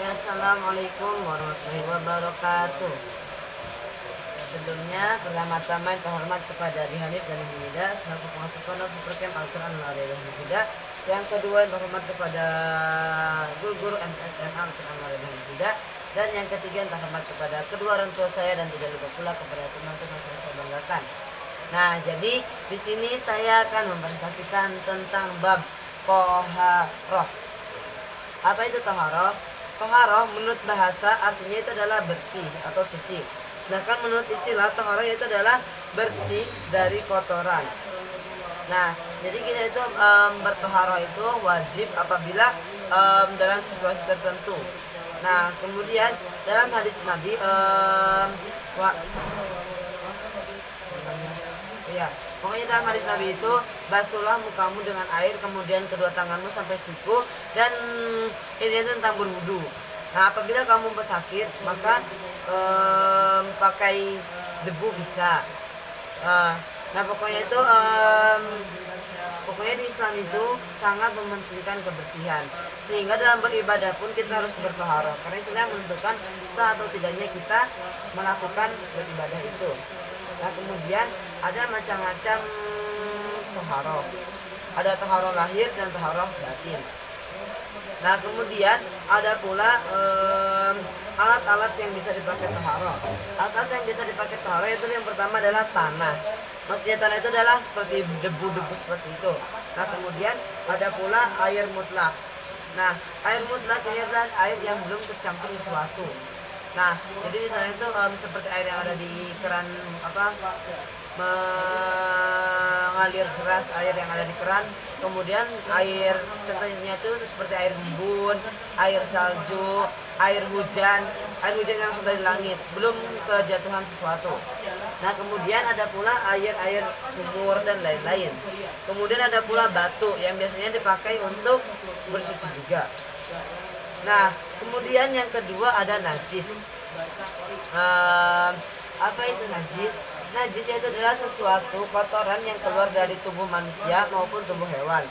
Ya, assalamualaikum warahmatullahi wabarakatuh. Sebelumnya, pertama-tama yang terhormat kepada Abi Hanif dan Ibu Nida selaku pengasuh pondok Supercamp Al-Quran Al-Arif Hida. Yang kedua, yang terhormat kepada guru-guru MTSN Al-Quran Al-Arif Hida. Dan yang ketiga, yang terhormat kepada kedua orang tua saya dan tidak lupa pula kepada teman-teman yang saya banggakan. Nah, jadi di sini saya akan mempresentasikan tentang bab toharoh. Apa itu toharoh? Toharoh menurut bahasa artinya itu adalah bersih atau suci. Sedangkan menurut istilah toharoh itu adalah bersih dari kotoran. Nah, jadi kita itu bertoharoh itu wajib apabila dalam situasi tertentu. Nah, kemudian dalam hadis Nabi ya, pokoknya dalam hadis Nabi itu basuhlah mukamu dengan air, kemudian kedua tanganmu sampai siku, dan ini tentang berwudu. Nah, apabila kamu pesakit maka pakai debu bisa. Nah, pokoknya itu pokoknya di Islam itu sangat mementingkan kebersihan, sehingga dalam beribadah pun kita harus bertoharoh, karena itu yang menentukan sah atau tidaknya kita melakukan beribadah itu. Nah, kemudian ada macam-macam toharoh. Ada toharoh lahir dan toharoh batin. Nah, kemudian ada pula alat-alat yang bisa dipakai toharoh. Alat-alat yang bisa dipakai toharoh itu yang pertama adalah tanah. Maksudnya tanah itu adalah seperti debu-debu seperti itu. Nah, kemudian ada pula air mutlak. Nah, air mutlak ini adalah air yang belum tercampur sesuatu. Nah, jadi misalnya itu seperti air yang ada di keran mengalir deras, air yang ada di keran, kemudian air contohnya itu seperti air embun, air salju, air hujan yang sudah di langit, belum kejatuhan sesuatu. Nah, kemudian ada pula air sumur dan lain-lain. Kemudian ada pula batu yang biasanya dipakai untuk bersuci juga. Nah, kemudian yang kedua ada najis. Apa itu najis? Najis itu adalah sesuatu kotoran yang keluar dari tubuh manusia maupun tubuh hewan.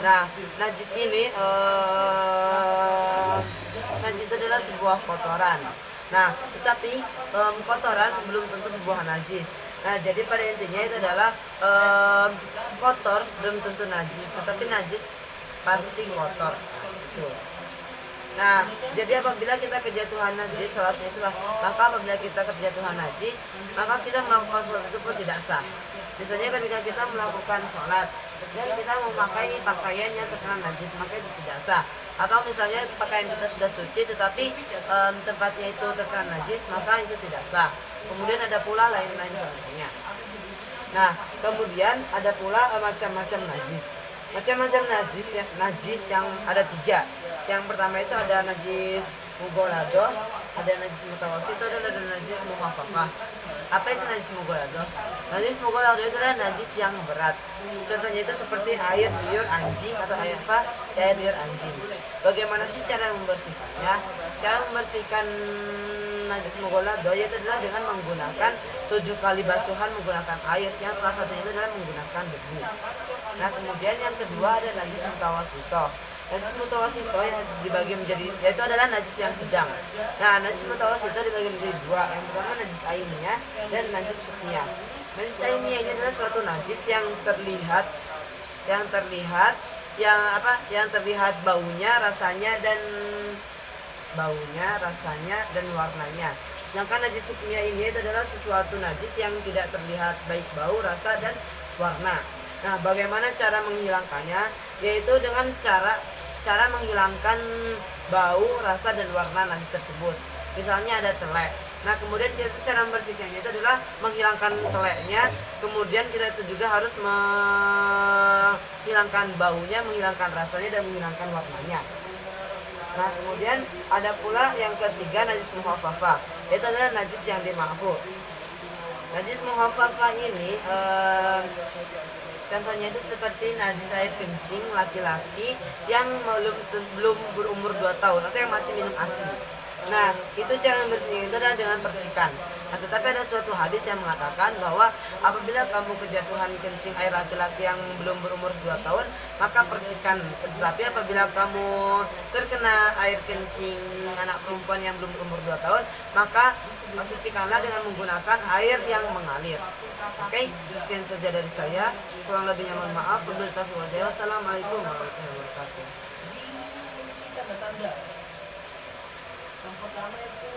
Nah, najis ini najis itu adalah sebuah kotoran. Nah, tetapi kotoran belum tentu sebuah najis. Nah, jadi pada intinya itu adalah kotor belum tentu najis, tetapi najis pasti kotor. Gitu. Nah, jadi apabila kita kejatuhan najis, sholatnya itulah, maka apabila kita kejatuhan najis, maka kita melakukan sholat itu pun tidak sah. Misalnya ketika kita melakukan sholat dan kita memakai pakaian yang terkena najis, maka itu tidak sah. Atau misalnya pakaian kita sudah suci tetapi tempatnya itu terkena najis, maka itu tidak sah. Kemudian ada pula lain-lain contohnya. Nah, kemudian ada pula macam-macam najis. Macam-macam najis yang ada 3. Yang pertama itu ada najis mughaladzah, ada najis mutawassithah, dan ada najis mukhaffafah. Apa itu najis mughaladzah? Najis mughaladzah itu adalah najis yang berat. Contohnya itu seperti air liur anjing atau air liur anjing. Bagaimana sih cara membersihkannya? Cara membersihkan najis mughaladzah yaitu adalah dengan menggunakan 7 kali basuhan menggunakan air, yang salah satunya itu adalah menggunakan debu. Nah, kemudian yang kedua ada najis mutawassithah. Najis mutawassithah yang dibagi menjadi, yaitu adalah najis yang sedang. Nah, najis mutawassithah dibagi menjadi 2. Yang pertama najis ainiyah dan najis hukmiyah. Najis ainiyah ini adalah suatu najis yang terlihat baunya, rasanya dan warnanya. Sedangkan najis hukmiyah ini adalah sesuatu najis yang tidak terlihat baik bau, rasa, dan warna. Nah, bagaimana cara menghilangkannya? Yaitu dengan cara menghilangkan bau, rasa, dan warna najis tersebut. Misalnya ada telek. Nah, kemudian kita cara membersihkannya itu adalah menghilangkan teleknya. Kemudian kita itu juga harus menghilangkan baunya, menghilangkan rasanya, dan menghilangkan warnanya. Nah, kemudian ada pula yang ketiga najis mukhaffafah. Itu adalah najis yang dimaafur. Najis mukhaffafah ini contohnya itu seperti najis air kencing laki-laki yang belum berumur 2 tahun atau yang masih minum ASI. Nah, itu cara membersihkan itu adalah dengan percikan. Nah, tetapi ada suatu hadis yang mengatakan bahwa apabila kamu kejatuhan kencing air laki-laki yang belum berumur 2 tahun, maka percikan. Tetapi apabila kamu terkena air kencing anak perempuan yang belum berumur 2 tahun, maka sucikanlah dengan menggunakan air yang mengalir. Oke, sekian saja dari saya. Kurang lebihnya mohon maaf. Wassalamualaikum warahmatullahi wabarakatuh. Yang pertama itu